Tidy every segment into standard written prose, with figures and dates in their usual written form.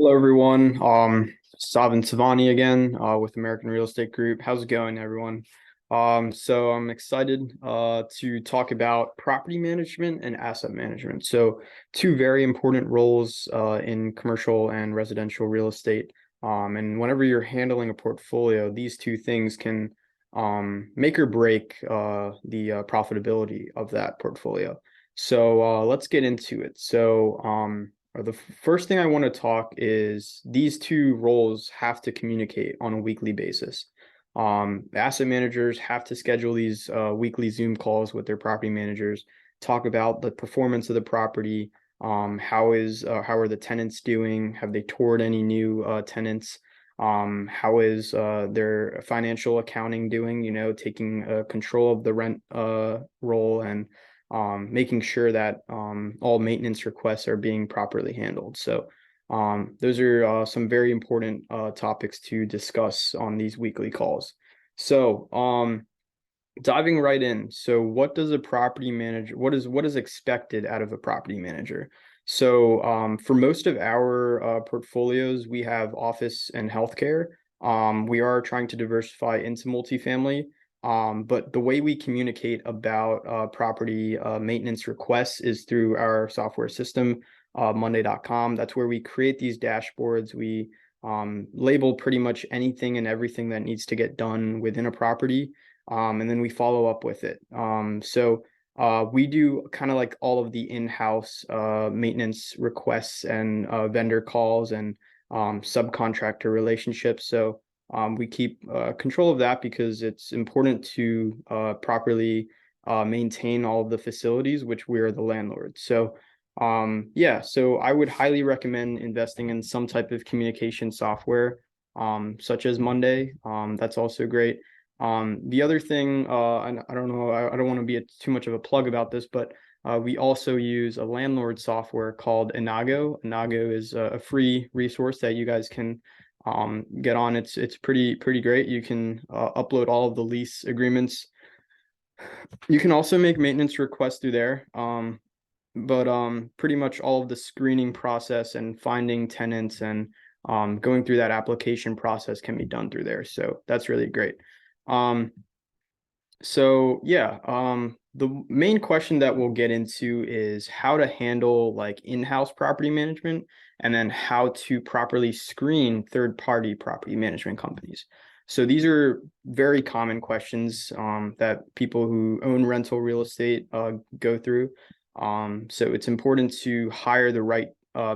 Hello, everyone. Savin Savani again, with American Real Estate Group. How's it going, everyone? So I'm excited to talk about property management and asset management. So two very important roles in commercial and residential real estate. And whenever you're handling a portfolio, these two things can make or break the profitability of that portfolio. So let's get into it. The first thing I want to talk is these two roles have to communicate on a weekly basis. Asset managers have to schedule these weekly Zoom calls with their property managers, talk about the performance of the property. How are the tenants doing? Have they toured any new tenants? How is their financial accounting doing? Taking control of the rent role and making sure that all maintenance requests are being properly handled. So those are some very important topics to discuss on these weekly calls. So diving right in. So what does a property manager, what is expected out of a property manager? So for most of our portfolios, we have office and healthcare. We are trying to diversify into multifamily. But the way we communicate about property maintenance requests is through our software system, Monday.com. That's where we create these dashboards. We label pretty much anything and everything that needs to get done within a property, and then we follow up with it. We do kind of like all of the in-house maintenance requests and vendor calls and subcontractor relationships. So we keep control of that because it's important to properly maintain all of the facilities, which we are the landlord. So yeah, so I would highly recommend investing in some type of communication software, such as Monday. That's also great. The other thing, I don't know, I don't want to be too much of a plug about this, but we also use a landlord software called Inago. Inago is a free resource that you guys can get on. It's pretty great. You can upload all of the lease agreements. You can also make maintenance requests through there. But pretty much all of the screening process and finding tenants and going through that application process can be done through there. So that's really great. Um, so yeah, the main question that we'll get into is how to handle like in-house property management and then how to properly screen third-party property management companies. So these are very common questions that people who own rental real estate go through. So it's important to hire the right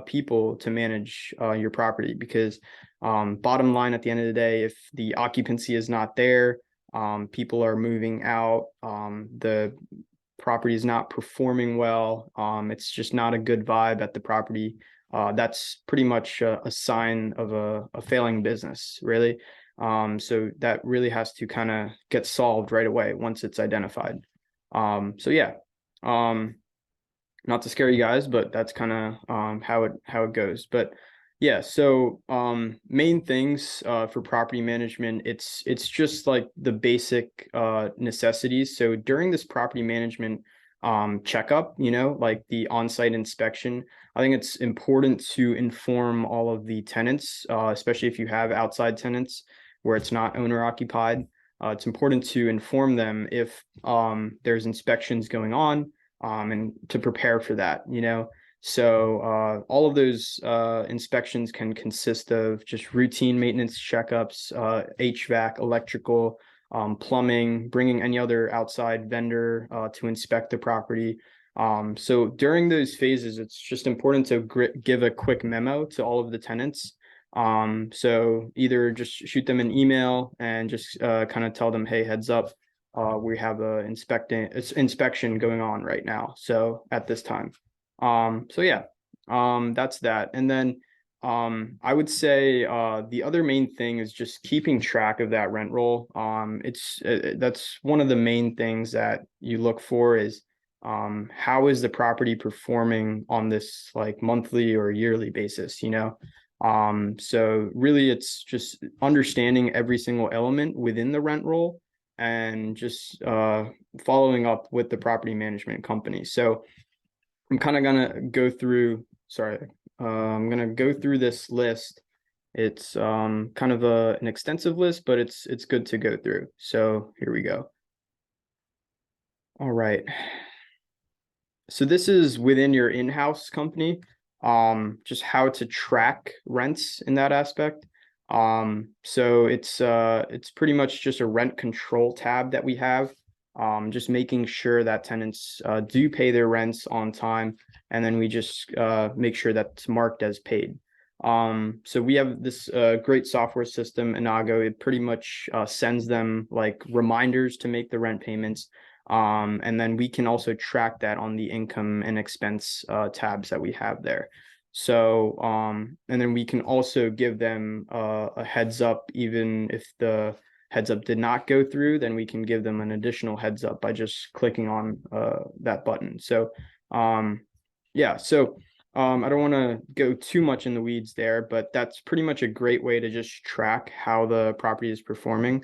people to manage your property because bottom line at the end of the day, if the occupancy is not there, people are moving out, the property is not performing well, it's just not a good vibe at the property. That's pretty much a sign of a failing business, really. So that really has to kind of get solved right away once it's identified. So yeah, not to scare you guys, but that's kind of how it goes. But yeah, so main things for property management, it's just like the basic necessities. So during this property management checkup, like the on-site inspection, I think it's important to inform all of the tenants, especially if you have outside tenants where it's not owner occupied. It's important to inform them if there's inspections going on, and to prepare for that. So all of those inspections can consist of just routine maintenance checkups, HVAC, electrical, plumbing, bringing any other outside vendor to inspect the property. So during those phases, it's just important to give a quick memo to all of the tenants. So either just shoot them an email and just kind of tell them, hey, heads up, we have a inspection going on right now. So at this time. So yeah, that's that. And then I would say the other main thing is just keeping track of that rent roll. That's one of the main things that you look for is how is the property performing on this like monthly or yearly basis. So really it's just understanding every single element within the rent roll and just following up with the property management company. So I'm kind of gonna go through, sorry, I'm gonna go through this list. It's kind of an extensive list, but it's good to go through. So here we go. All right. So this is within your in-house company, just how to track rents in that aspect. So it's pretty much just a rent control tab that we have, just making sure that tenants do pay their rents on time, and then we just make sure that's marked as paid. So we have this great software system, Inago. It pretty much sends them like reminders to make the rent payments. And then we can also track that on the income and expense tabs that we have there. So, and then we can also give them a heads up, even if the heads up did not go through, then we can give them an additional heads up by just clicking on that button. So, yeah, so I don't want to go too much in the weeds there, but that's pretty much a great way to just track how the property is performing,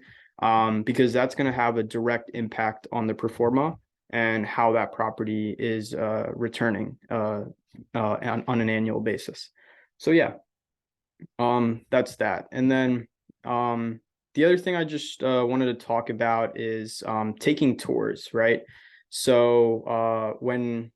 because that's going to have a direct impact on the performa and how that property is returning on an annual basis. So yeah, that's that. And then the other thing I just wanted to talk about is taking tours, right? So when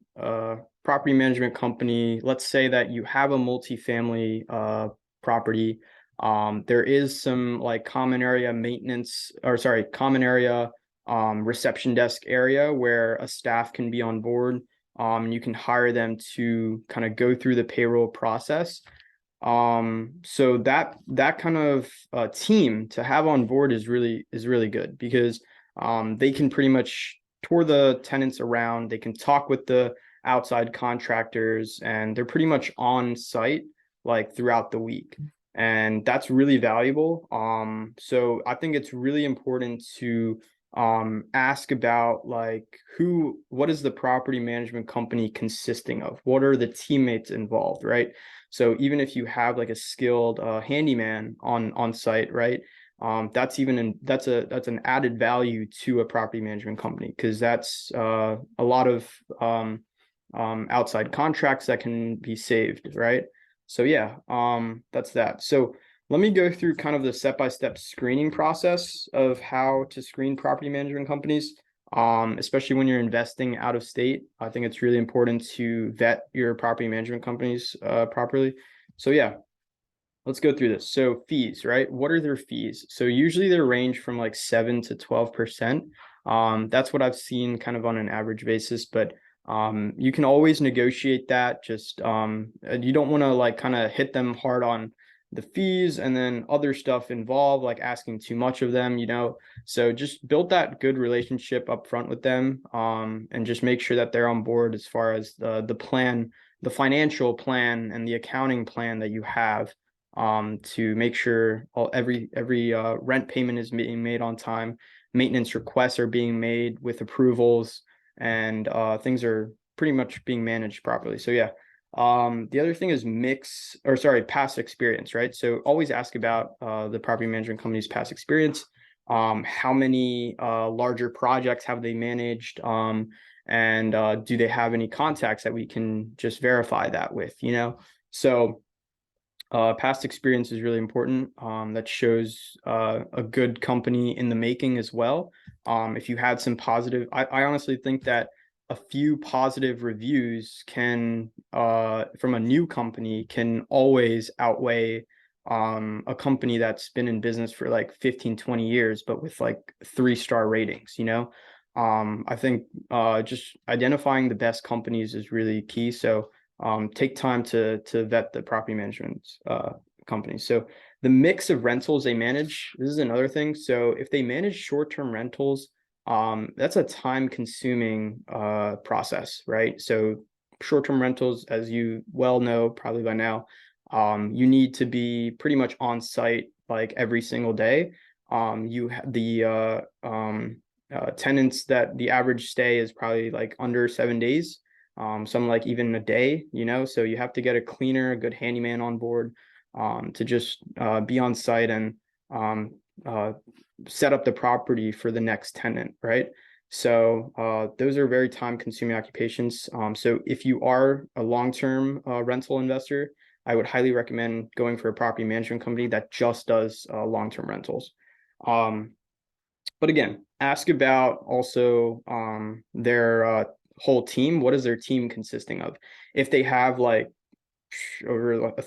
property management company, let's say that you have a multifamily property, there is some like common area maintenance, or sorry, common area reception desk area where a staff can be on board. You can hire them to kind of go through the payroll process. So that kind of team to have on board is really good, because they can pretty much tour the tenants around. They can talk with the outside contractors, and they're pretty much on site like throughout the week, and that's really valuable. So I think it's really important to ask about like what is the property management company consisting of? What are the teammates involved, right? So even if you have like a skilled handyman on site, right? That's an added value to a property management company, because that's a lot of outside contracts that can be saved, right? So yeah, that's that. So let me go through kind of the step-by-step screening process of how to screen property management companies, especially when you're investing out of state. I think it's really important to vet your property management companies properly. So yeah, let's go through this. So fees, right? What are their fees? So usually they range from like 7 to 12%. That's what I've seen kind of on an average basis, but you can always negotiate that. Just you don't want to like kind of hit them hard on the fees and then other stuff involved, like asking too much of them, so just build that good relationship up front with them, and just make sure that they're on board as far as the plan, the financial plan and the accounting plan that you have, to make sure every rent payment is being made on time, maintenance requests are being made with approvals, and things are pretty much being managed properly. So yeah. The other thing is past experience, right? So always ask about the property management company's past experience. How many larger projects have they managed? And do they have any contacts that we can just verify that with, So past experience is really important. That shows a good company in the making as well. If you had some positive, I honestly think that a few positive reviews can, from a new company, can always outweigh a company that's been in business for like 15, 20 years, but with like 3-star ratings, I think just identifying the best companies is really key. So take time to vet the property management companies. So the mix of rentals they manage, this is another thing. So if they manage short-term rentals, that's a time-consuming process, right? So short-term rentals, as you well know probably by now, you need to be pretty much on site like every single day. You have the tenants that the average stay is probably like under 7 days. Some like even a day, so you have to get a cleaner, a good handyman on board, to just be on site and set up the property for the next tenant, right? So those are very time consuming occupations. So if you are a long-term rental investor, I would highly recommend going for a property management company that just does long-term rentals. But again, ask about also their whole team. What is their team consisting of? If they have like over like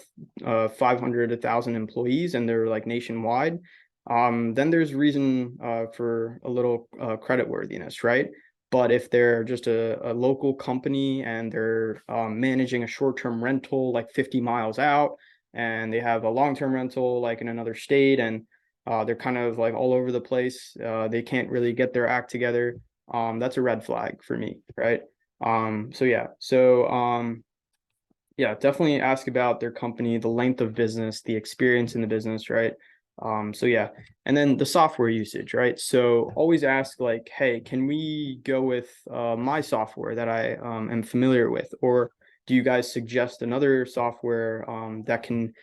500, 1,000 employees and they're like nationwide, then there's reason for a little credit worthiness, right? But if they're just a local company and they're managing a short-term rental like 50 miles out, and they have a long-term rental like in another state, and they're kind of like all over the place, they can't really get their act together, that's a red flag for me, right? Yeah, definitely ask about their company, the length of business, the experience in the business, right? Yeah, and then the software usage, right? So always ask like, hey, can we go with my software that I am familiar with, or do you guys suggest another software that can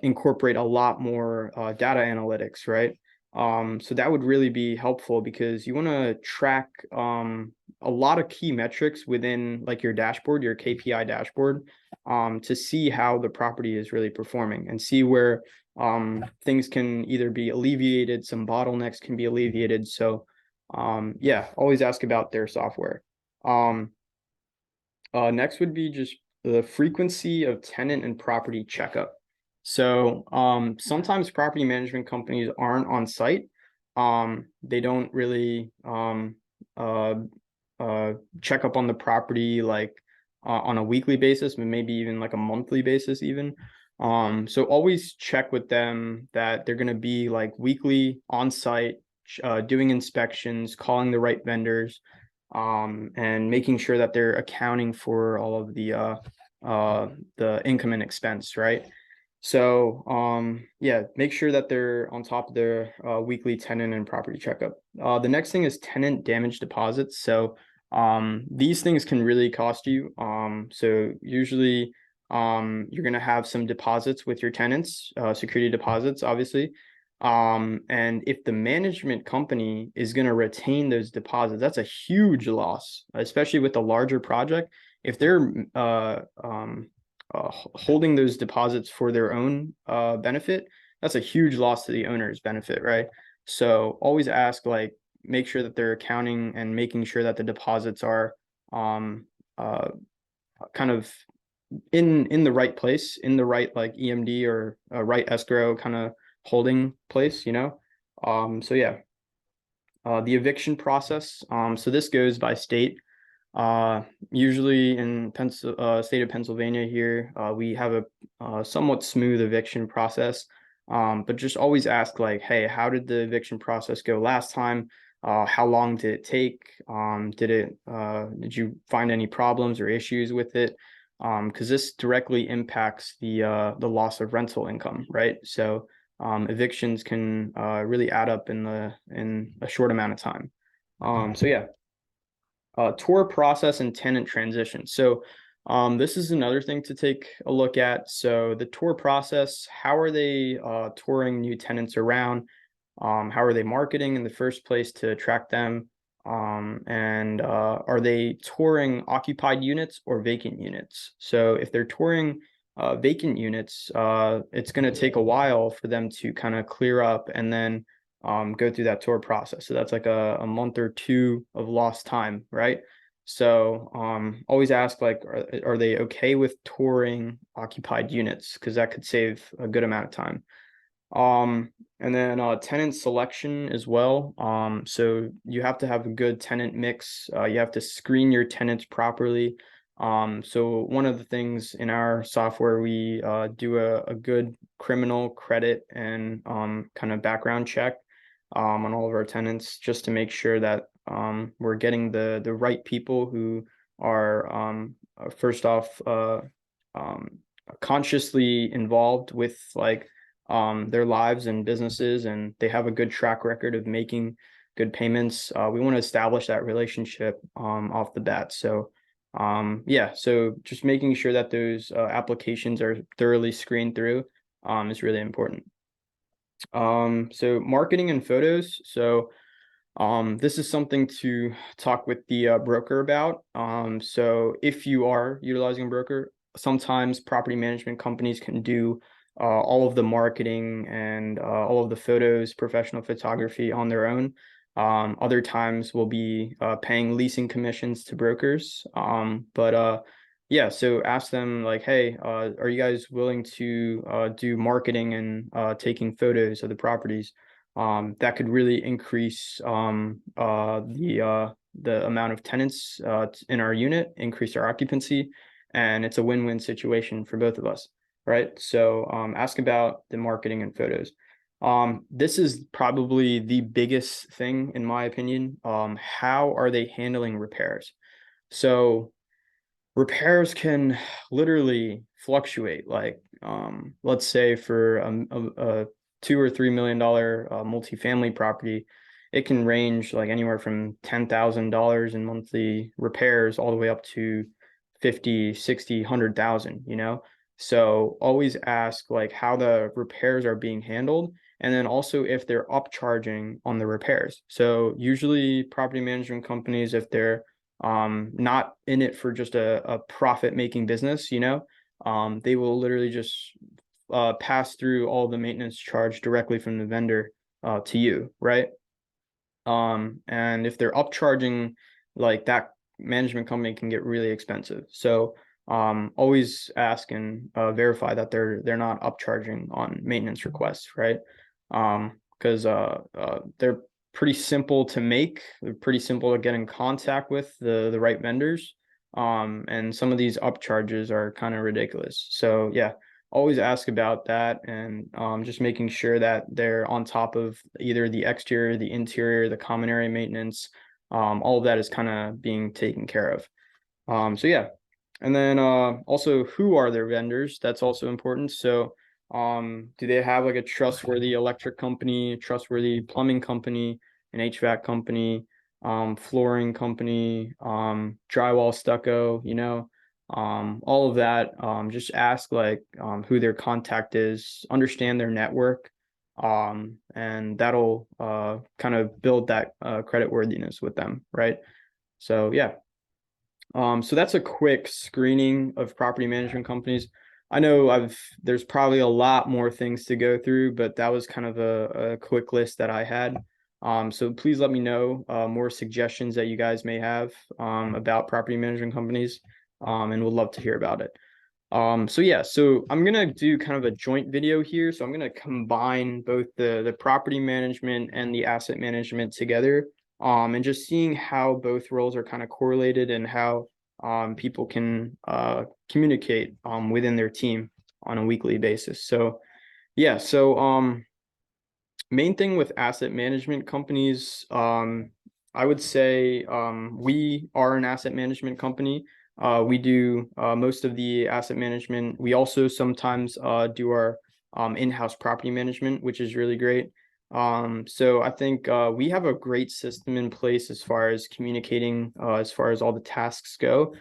incorporate a lot more data analytics, right? So that would really be helpful because you want to track a lot of key metrics within like your dashboard, your KPI dashboard, to see how the property is really performing and see where things can either be alleviated, some bottlenecks can be alleviated. So yeah, always ask about their software. Next would be just the frequency of tenant and property checkup. So sometimes property management companies aren't on site. They don't really check up on the property like on a weekly basis, but maybe even like a monthly basis even. So always check with them that they're going to be like weekly on site, doing inspections, calling the right vendors, and making sure that they're accounting for all of the income and expense, right? So yeah, make sure that they're on top of their weekly tenant and property checkup. The next thing is tenant damage deposits. So these things can really cost you. So usually you're going to have some deposits with your tenants, security deposits, obviously. And if the management company is going to retain those deposits, that's a huge loss, especially with a larger project. If they're holding those deposits for their own benefit, that's a huge loss to the owner's benefit, right? So always ask, like, make sure that they're accounting and making sure that the deposits are kind of in the right place, in the right like EMD or right escrow kind of holding place, you know? So yeah, the eviction process. So this goes by state. Usually in state of Pennsylvania here, we have a somewhat smooth eviction process. But just always ask like, hey, how did the eviction process go last time? How long did it take? Did you find any problems or issues with it? Because this directly impacts the loss of rental income, right? So evictions can really add up in a short amount of time. So yeah, tour process and tenant transition. So this is another thing to take a look at. So the tour process, how are they touring new tenants around? How are they marketing in the first place to attract them? And are they touring occupied units or vacant units? So if they're touring vacant units, it's going to take a while for them to kind of clear up and then go through that tour process. So that's like a month or two of lost time, right? So always ask like, are they okay with touring occupied units? Because that could save a good amount of time. And then tenant selection as well. So you have to have a good tenant mix. You have to screen your tenants properly. So one of the things in our software, we do a good criminal credit and kind of background check on all of our tenants, just to make sure that we're getting the right people who are first off consciously involved with like their lives and businesses, and they have a good track record of making good payments. We want to establish that relationship off the bat. So yeah, so just making sure that those applications are thoroughly screened through is really important. So marketing and photos. So this is something to talk with the broker about. So if you are utilizing a broker, sometimes property management companies can do all of the marketing and all of the photos, professional photography on their own. Other times we'll be paying leasing commissions to brokers. Yeah, so ask them like, hey, are you guys willing to do marketing and taking photos of the properties? That could really increase the amount of tenants in our unit, increase our occupancy, and it's a win-win situation for both of us, right? So ask about the marketing and photos. This is probably the biggest thing in my opinion. How are they handling repairs? So repairs can literally fluctuate. Like, let's say for a $2 or $3 million multifamily property, it can range like anywhere from $10,000 in monthly repairs all the way up to 50, 60, 100,000, you know? So always ask like how the repairs are being handled, and then also if they're upcharging on the repairs. So usually property management companies, if they're not in it for just a profit making business, you know, they will literally just pass through all the maintenance charge directly from the vendor to you, right? And if they're upcharging, like, that management company can get really expensive. So always ask and verify that they're not upcharging on maintenance requests, right? Because they're pretty simple to make. They're pretty simple to get in contact with the right vendors. And some of these upcharges are kind of ridiculous. So yeah, always ask about that, and just making sure that they're on top of either the exterior, the interior, the common area maintenance. All of that is kind of being taken care of. So yeah. And then also, who are their vendors? That's also important. So do they have like a trustworthy electric company, trustworthy plumbing company, an HVAC company, flooring company, drywall, stucco, you know, all of that. Just ask like who their contact is, understand their network, and that'll kind of build that credit worthiness with them, right? So yeah. So that's a quick screening of property management companies. I know there's probably a lot more things to go through, but that was kind of a quick list that I had. So please let me know more suggestions that you guys may have about property management companies, and we'd love to hear about it. So yeah, so I'm gonna do kind of a joint video here. So I'm gonna combine both the property management and the asset management together, and just seeing how both roles are kind of correlated and how people can communicate within their team on a weekly basis. So yeah, so main thing with asset management companies, I would say we are an asset management company. We do most of the asset management. We also sometimes do our in-house property management, which is really great. So I think we have a great system in place as far as communicating, as far as all the tasks go.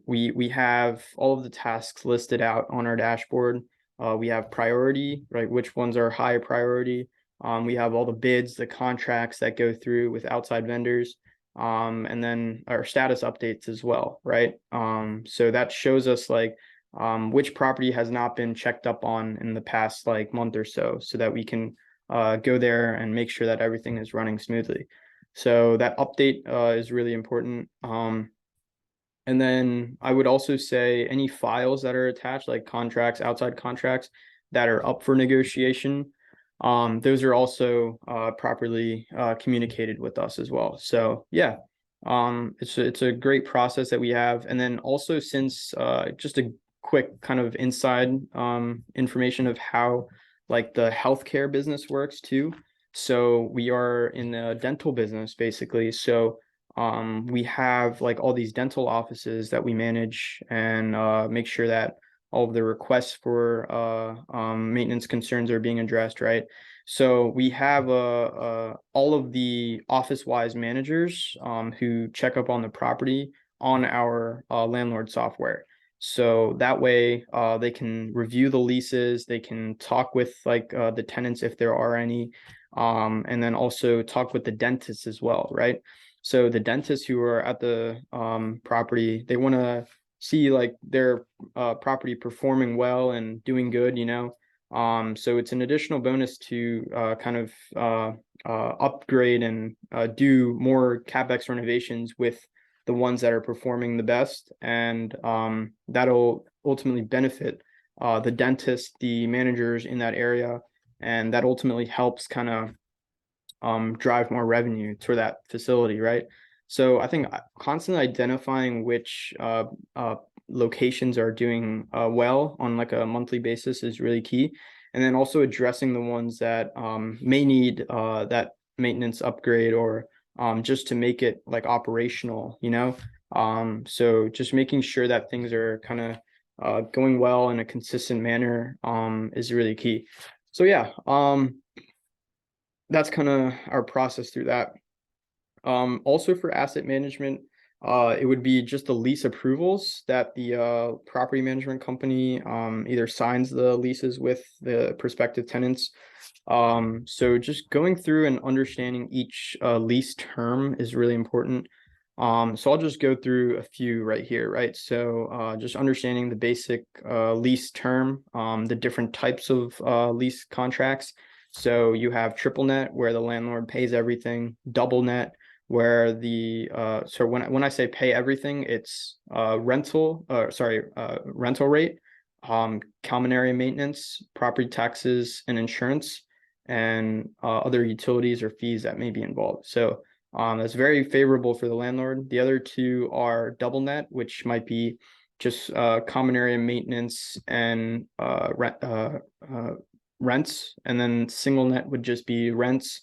We have all of the tasks listed out on our dashboard. We have priority, right? Which ones are high priority? We have all the bids, the contracts that go through with outside vendors, and then our status updates as well, right? So that shows us like which property has not been checked up on in the past like month or so that we can go there and make sure that everything is running smoothly. So that update is really important. And then I would also say any files that are attached, like contracts, outside contracts that are up for negotiation, those are also properly communicated with us as well. So yeah, it's a great process that we have. And then also, since just a quick kind of inside information of how like the healthcare business works too. So we are in the dental business basically. So we have like all these dental offices that we manage and make sure that all of the requests for maintenance concerns are being addressed, right? So we have all of the office-wise managers who check up on the property on our landlord software. So that way they can review the leases, they can talk with like the tenants if there are any, and then also talk with the dentists as well, right? So the dentists who are at the property, they want to see like their property performing well and doing good, so it's an additional bonus to kind of upgrade and do more CapEx renovations with the ones that are performing the best, and that'll ultimately benefit the dentist, the managers in that area, and that ultimately helps kind of drive more revenue to that facility, right? So I think constantly identifying which locations are doing well on like a monthly basis is really key. And then also addressing the ones that may need that maintenance upgrade, or just to make it like operational, so just making sure that things are kind of going well in a consistent manner is really key. So yeah, that's kind of our process through that. Also for asset management, it would be just the lease approvals that the property management company either signs the leases with the prospective tenants. So just going through and understanding each lease term is really important. So I'll just go through a few right here, right? So just understanding the basic lease term, the different types of lease contracts. So you have triple net, where the landlord pays everything; double net, where the so when I say pay everything, it's rental rate, common area maintenance, property taxes and insurance, and other utilities or fees that may be involved. So that's very favorable for the landlord. The other two are double net, which might be just common area maintenance and rents, and then single net would just be rents,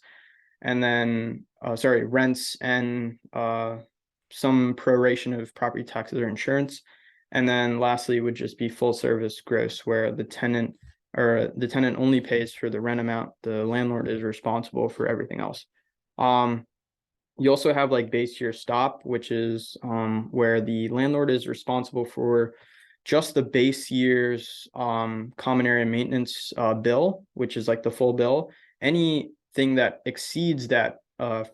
and then rents and some proration of property taxes or insurance. And then lastly would just be full service gross, where the tenant only pays for the rent amount. The landlord is responsible for everything else. You also have like base year stop, which is where the landlord is responsible for just the base year's common area maintenance bill, which is like the full bill. Anything that exceeds that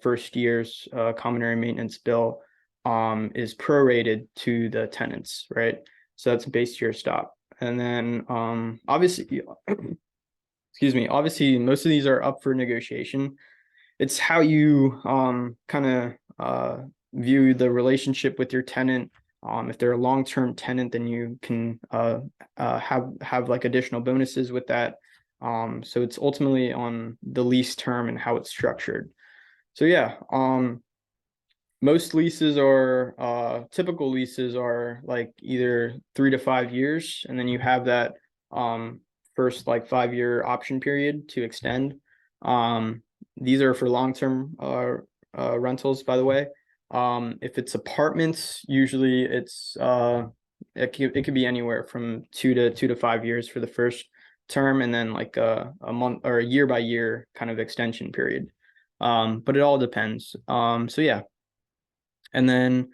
first year's common area maintenance bill is prorated to the tenants, right? So that's base year stop. And then obviously, excuse me, obviously most of these are up for negotiation. It's how you kind of view the relationship with your tenant. If they're a long-term tenant, then you can have like additional bonuses with that. So it's ultimately on the lease term and how it's structured. So yeah, most leases are typical leases are like either 3 to 5 years, and then you have that first like 5-year option period to extend. These are for long-term rentals, by the way. If it's apartments, usually it could be anywhere from 2 to 5 years for the first term, and then like a month or a year by year kind of extension period. But it all depends. So yeah. And then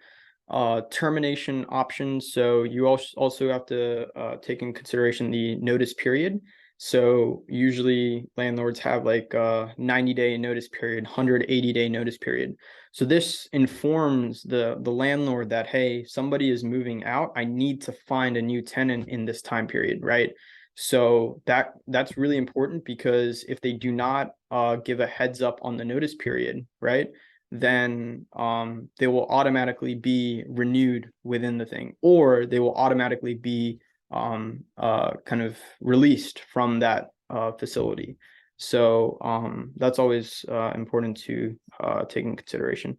termination options. So you also have to take in consideration the notice period. So usually landlords have like a 90-day notice period, 180-day notice period. So this informs the landlord that, hey, somebody is moving out. I need to find a new tenant in this time period, right? So that's really important, because if they do not give a heads up on the notice period, right, then they will automatically be renewed within the thing, or they will automatically be kind of released from that facility. So that's always important to take in consideration.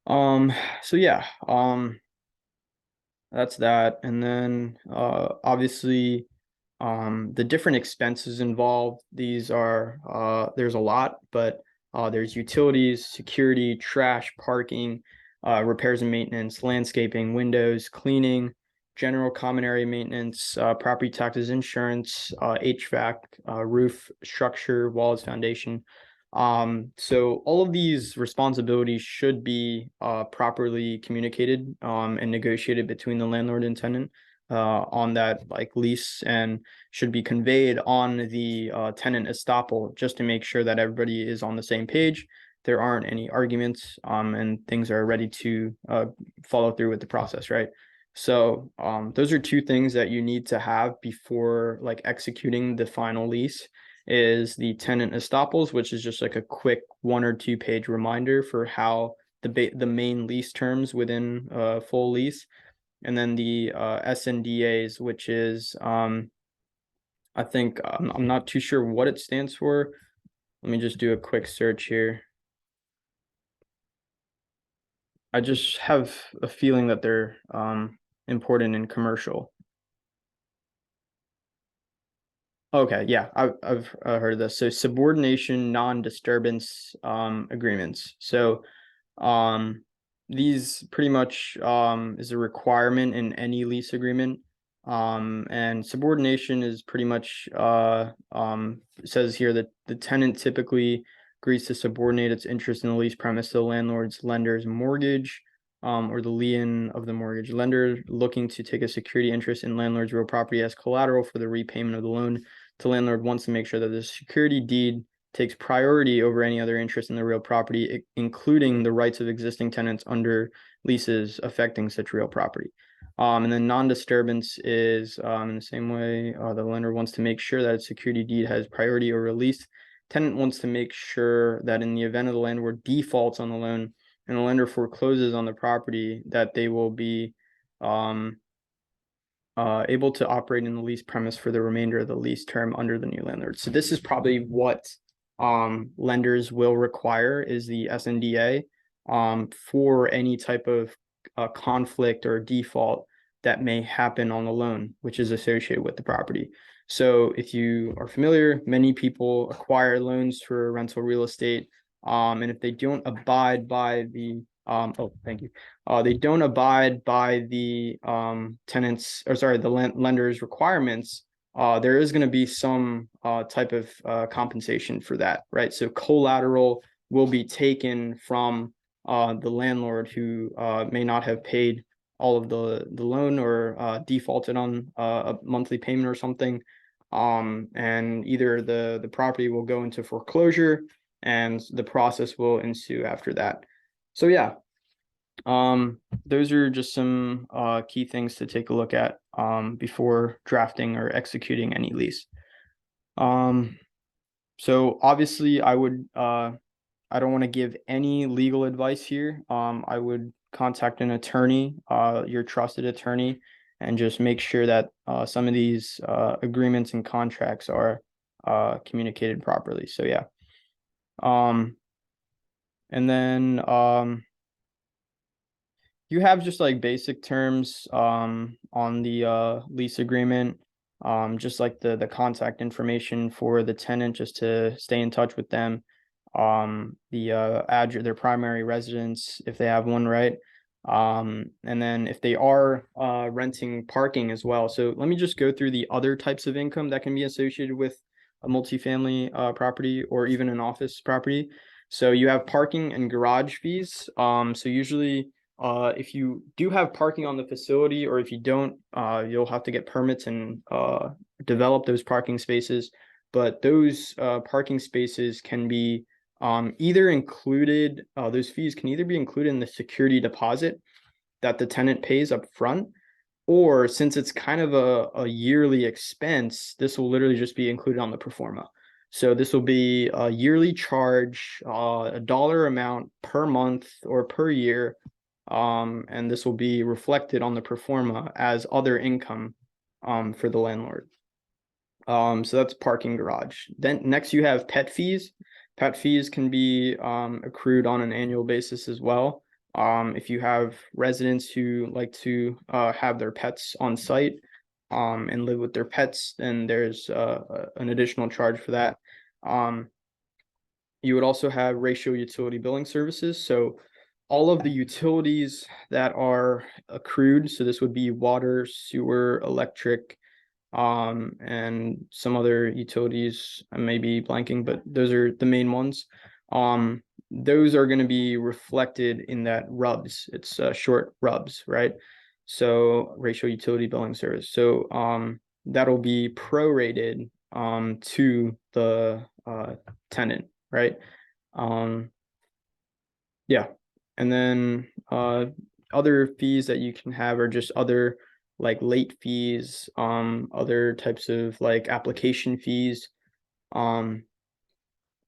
So yeah, that's that. And then obviously the different expenses involved, these are there's a lot, but there's utilities, security, trash, parking, repairs and maintenance, landscaping, windows, cleaning, general common area maintenance, property taxes, insurance, HVAC, roof, structure, walls, foundation. So all of these responsibilities should be properly communicated and negotiated between the landlord and tenant on that like lease, and should be conveyed on the tenant estoppel, just to make sure that everybody is on the same page, there aren't any arguments, and things are ready to follow through with the process, right? So those are two things that you need to have before like executing the final lease is the tenant estoppels, which is just like a quick 1 or 2 page reminder for how the main lease terms within a full lease. And then the SNDAs, which is I think I'm not too sure what it stands for. Let me just do a quick search here. I just have a feeling that they're important in commercial. Okay, yeah, I've heard of this. So subordination non-disturbance agreements. So um these pretty much is a requirement in any lease agreement. And subordination is pretty much it says here that the tenant typically agrees to subordinate its interest in the lease premise to the landlord's lender's mortgage, or the lien of the mortgage lender looking to take a security interest in landlord's real property as collateral for the repayment of the loan. The landlord wants to make sure that the security deed takes priority over any other interest in the real property, including the rights of existing tenants under leases affecting such real property. And then non-disturbance is in the same way, the lender wants to make sure that its security deed has priority over lease. Tenant wants to make sure that in the event of the landlord defaults on the loan and the lender forecloses on the property, that they will be able to operate in the lease premise for the remainder of the lease term under the new landlord. So this is probably what lenders will require is the SNDA for any type of conflict or default that may happen on the loan, which is associated with the property. So if you are familiar, many people acquire loans for rental real estate, and if they don't abide by the thank you. They don't abide by the tenants, or sorry, the lender's requirements, there is going to be some type of compensation for that, right? So collateral will be taken from the landlord who may not have paid all of the loan or defaulted on a monthly payment or something. And either the property will go into foreclosure and the process will ensue after that. So yeah, those are just some key things to take a look at before drafting or executing any lease. So obviously I don't want to give any legal advice here. I would contact an attorney, your trusted attorney, and just make sure that some of these agreements and contracts are communicated properly. So yeah. And then you have just like basic terms on the lease agreement, just like the contact information for the tenant, just to stay in touch with them, the address, their primary residence if they have one, right? And then if they are renting parking as well. So let me just go through the other types of income that can be associated with a multifamily property or even an office property. So you have parking and garage fees. So usually if you do have parking on the facility, or if you don't, you'll have to get permits and develop those parking spaces. But those parking spaces can be either included, those fees can either be included in the security deposit that the tenant pays up front, or since it's kind of a yearly expense, this will literally just be included on the pro forma. So this will be a yearly charge, a dollar amount per month or per year, and this will be reflected on the pro forma as other income for the landlord. So that's parking garage. Then next you have pet fees. Pet fees can be accrued on an annual basis as well. If you have residents who like to have their pets on site and live with their pets, then there's an additional charge for that. You would also have ratio utility billing services. So all of the utilities that are accrued, so this would be water, sewer, electric, and some other utilities. I may be blanking, but those are the main ones. Those are going to be reflected in that RUBS. It's short RUBS, right? So ratio utility billing service. So that'll be prorated to the tenant, right? Yeah. And then other fees that you can have are just other like late fees, other types of like application fees, um,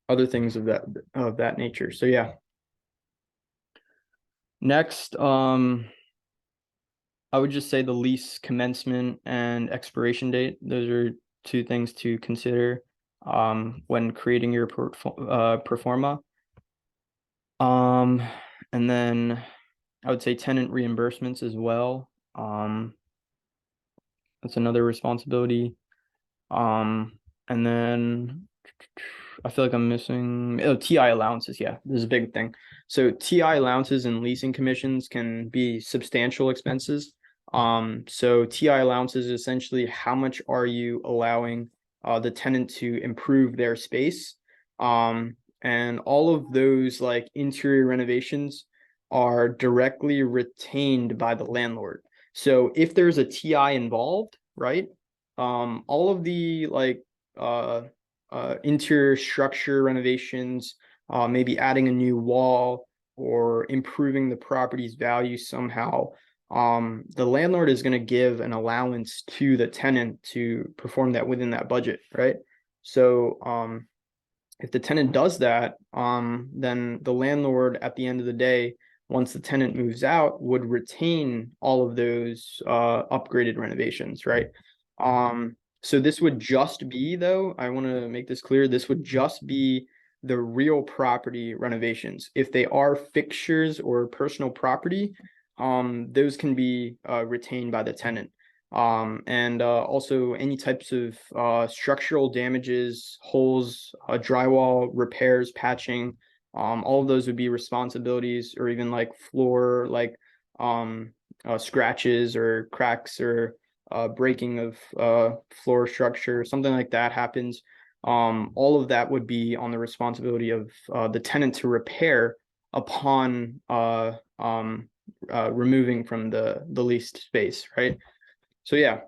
other things of that nature. So yeah. Next, I would just say the lease commencement and expiration date. Those are two things to consider when creating your pro forma. And then I would say tenant reimbursements as well. That's another responsibility. And then I feel like I'm missing TI allowances. Yeah, this is a big thing. So TI allowances and leasing commissions can be substantial expenses. So TI allowances is essentially how much are you allowing the tenant to improve their space. And all of those like interior renovations are directly retained by the landlord. So if there's a TI involved, right? All of the like uh interior structure renovations, maybe adding a new wall or improving the property's value somehow, the landlord is going to give an allowance to the tenant to perform that within that budget, right? So if the tenant does that, then the landlord at the end of the day, once the tenant moves out, would retain all of those upgraded renovations, right? So this would just be, though, I want to make this clear, this would just be the real property renovations. If they are fixtures or personal property, those can be retained by the tenant. And also any types of structural damages, holes, drywall repairs, patching, all of those would be responsibilities, or even like floor, like scratches or cracks or breaking of floor structure, something like that happens. All of that would be on the responsibility of the tenant to repair upon removing from the leased space, right? So yeah,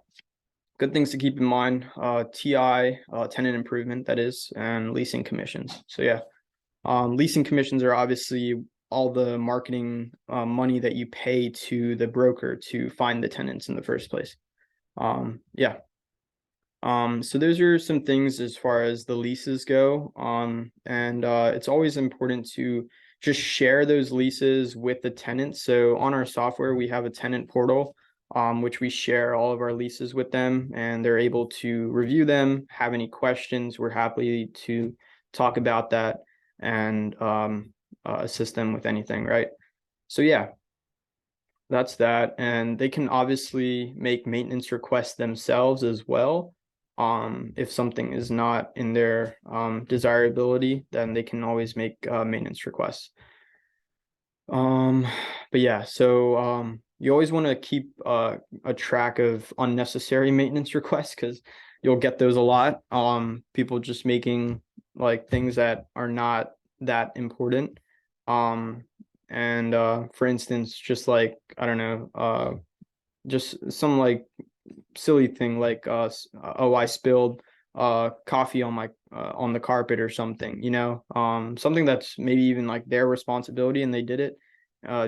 good things to keep in mind. TI, tenant improvement, that is, and leasing commissions. So yeah, leasing commissions are obviously all the marketing money that you pay to the broker to find the tenants in the first place. Yeah. So those are some things as far as the leases go. And it's always important to just share those leases with the tenants. So on our software, we have a tenant portal, which we share all of our leases with them, and they're able to review them, have any questions. We're happy to talk about that and assist them with anything, right? So yeah, that's that. And they can obviously make maintenance requests themselves as well. If something is not in their desirability, then they can always make maintenance requests. But yeah, so you always want to keep a track of unnecessary maintenance requests, because you'll get those a lot. People just making like things that are not that important. And for instance, just like, I don't know, just some like silly thing like oh, I spilled coffee on my on the carpet or something, something that's maybe even like their responsibility and they did it,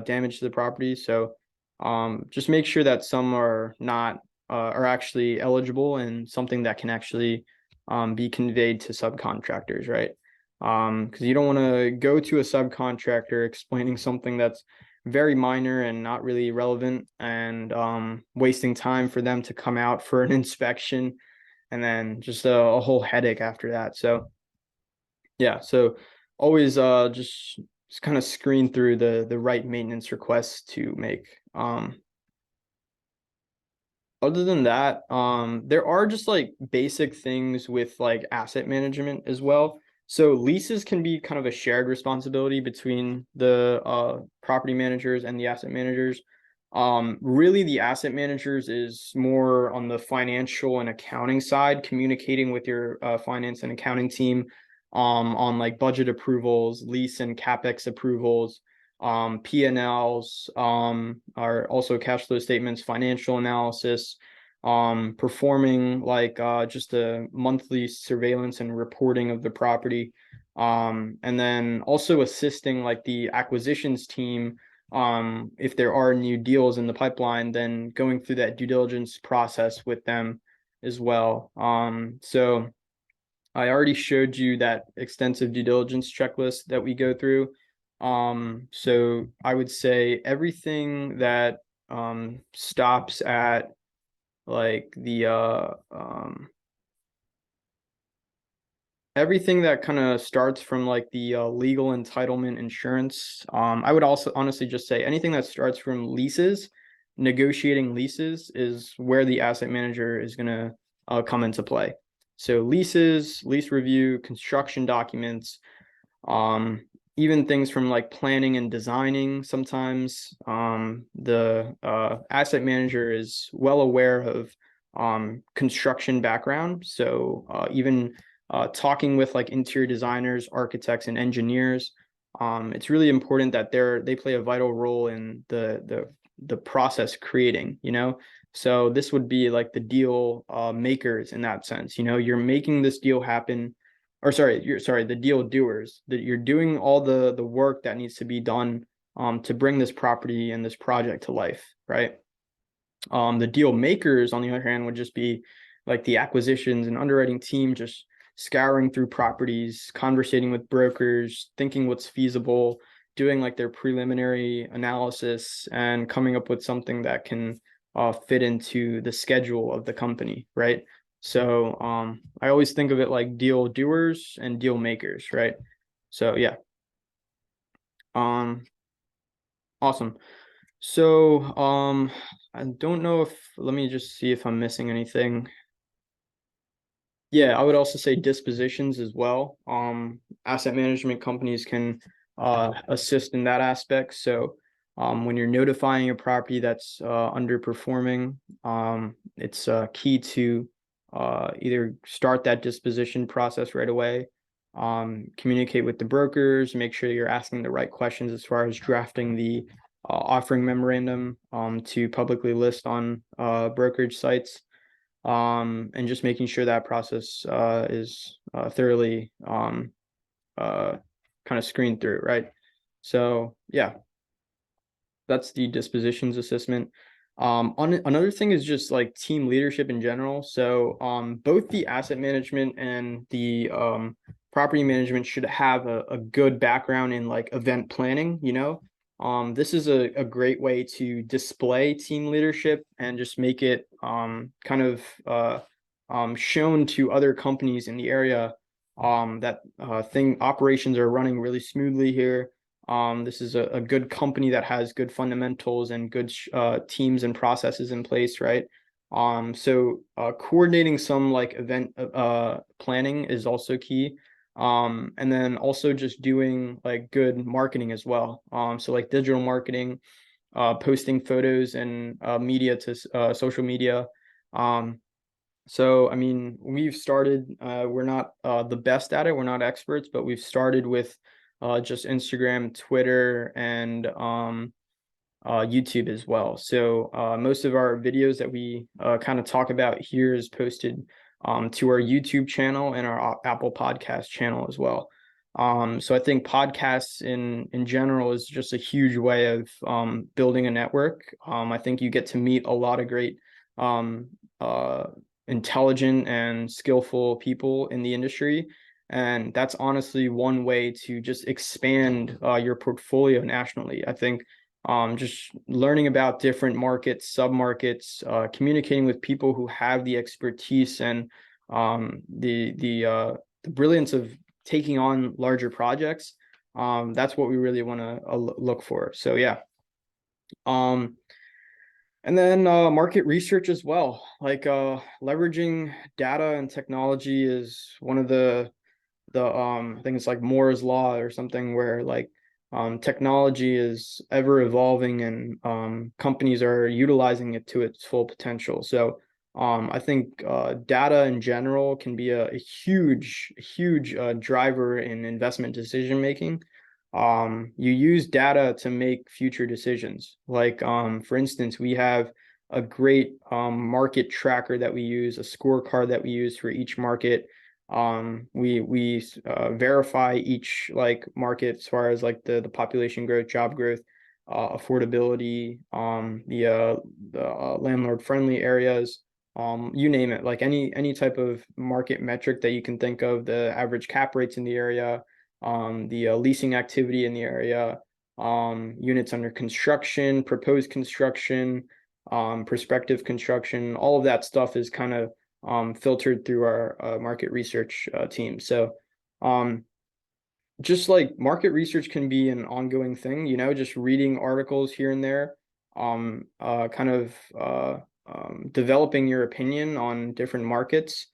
damage to the property. So just make sure that some are not are actually eligible and something that can actually be conveyed to subcontractors, right? Because you don't want to go to a subcontractor explaining something that's very minor and not really relevant, and wasting time for them to come out for an inspection, and then just a whole headache after that. So yeah, so always just kind of screen through the right maintenance requests to make. Other than that, there are just like basic things with like asset management as well. So leases can be kind of a shared responsibility between the property managers and the asset managers. Really, the asset managers is more on the financial and accounting side, communicating with your finance and accounting team on like budget approvals, lease and capex approvals, P&Ls, are also cash flow statements, financial analysis, performing like just a monthly surveillance and reporting of the property, and then also assisting like the acquisitions team if there are new deals in the pipeline, then going through that due diligence process with them as well. So I already showed you that extensive due diligence checklist that we go through. So I would say everything that stops at like the everything that kind of starts from like the legal entitlement insurance. I would also honestly just say anything that starts from leases, negotiating leases is where the asset manager is going to come into play. So leases, lease review, construction documents, um, even things from like planning and designing. Sometimes the asset manager is well aware of construction background. So even talking with like interior designers, architects, and engineers, it's really important that they play a vital role in the process creating, you know. So this would be like the deal makers in that sense. You know, you're making this deal happen, or sorry, the deal doers, that you're doing all the work that needs to be done to bring this property and this project to life, right? The deal makers, on the other hand, would just be like the acquisitions and underwriting team, just scouring through properties, conversating with brokers, thinking what's feasible, doing like their preliminary analysis, and coming up with something that can fit into the schedule of the company, right? So I always think of it like deal doers and deal makers, right? So yeah. Awesome. So I don't know if, let me just see if I'm missing anything. Yeah, I would also say dispositions as well. Asset management companies can assist in that aspect. So when you're notifying a property that's underperforming, it's key to either start that disposition process right away, communicate with the brokers, make sure you're asking the right questions as far as drafting the offering memorandum to publicly list on brokerage sites, and just making sure that process is thoroughly kind of screened through, right? So yeah, that's the dispositions assessment. Another thing is just like team leadership in general. So both the asset management and the property management should have a good background in like event planning, you know. This is a great way to display team leadership and just make it kind of shown to other companies in the area that operations are running really smoothly here. This is a good company that has good fundamentals and good teams and processes in place, right? So coordinating some like event planning is also key. And then also just doing like good marketing as well. So like digital marketing, posting photos and media to social media. So I mean, we've started, we're not the best at it, we're not experts, but we've started with just Instagram, Twitter, and YouTube as well. So most of our videos that we kind of talk about here is posted to our YouTube channel and our Apple Podcast channel as well. So I think podcasts in general is just a huge way of building a network. I think you get to meet a lot of great intelligent and skillful people in the industry. And that's honestly one way to just expand your portfolio nationally. I think just learning about different markets, submarkets, communicating with people who have the expertise and the brilliance of taking on larger projects. That's what we really want to look for. So yeah. And then market research as well, like leveraging data and technology is one of the things like Moore's law or something, where like technology is ever evolving and companies are utilizing it to its full potential. So I think data in general can be a huge driver in investment decision making. You use data to make future decisions. Like for instance, we have a great market tracker that we use, a scorecard that we use for each market. We verify each like market as far as like the population growth, job growth. affordability, the landlord-friendly areas, you name it, like any type of market metric that you can think of, the average cap rates in the area, the leasing activity in the area, units under construction, proposed construction, prospective construction, all of that stuff is kind of filtered through our market research team. So just like market research can be an ongoing thing, just reading articles here and there, kind of developing your opinion on different markets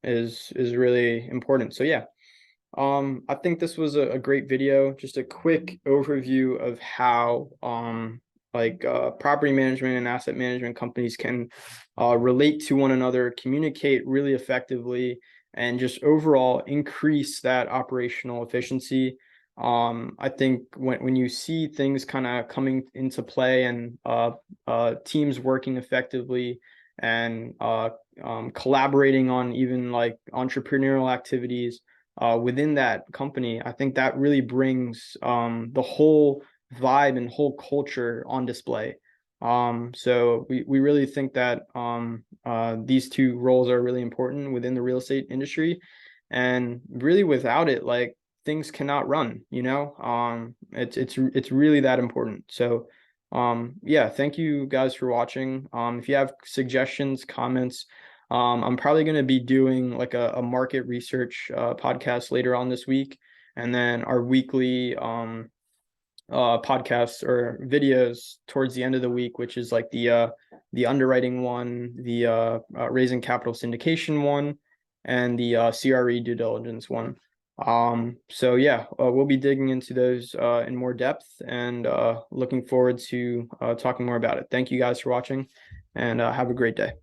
is really important. So yeah, I think this was a great video, just a quick overview of how property management and asset management companies can relate to one another, communicate really effectively, and just overall increase that operational efficiency. I think when you see things kind of coming into play and teams working effectively and collaborating on even like entrepreneurial activities within that company, I think that really brings the whole vibe and whole culture on display. So we really think that these two roles are really important within the real estate industry, and really without it, like things cannot run, it's really that important. So yeah, thank you guys for watching. If you have suggestions, comments, I'm probably going to be doing like a market research podcast later on this week, and then our weekly podcasts or videos towards the end of the week, which is like the underwriting one, the raising capital syndication one, and the CRE due diligence one. So yeah, we'll be digging into those in more depth, and looking forward to talking more about it. Thank you guys for watching, and have a great day.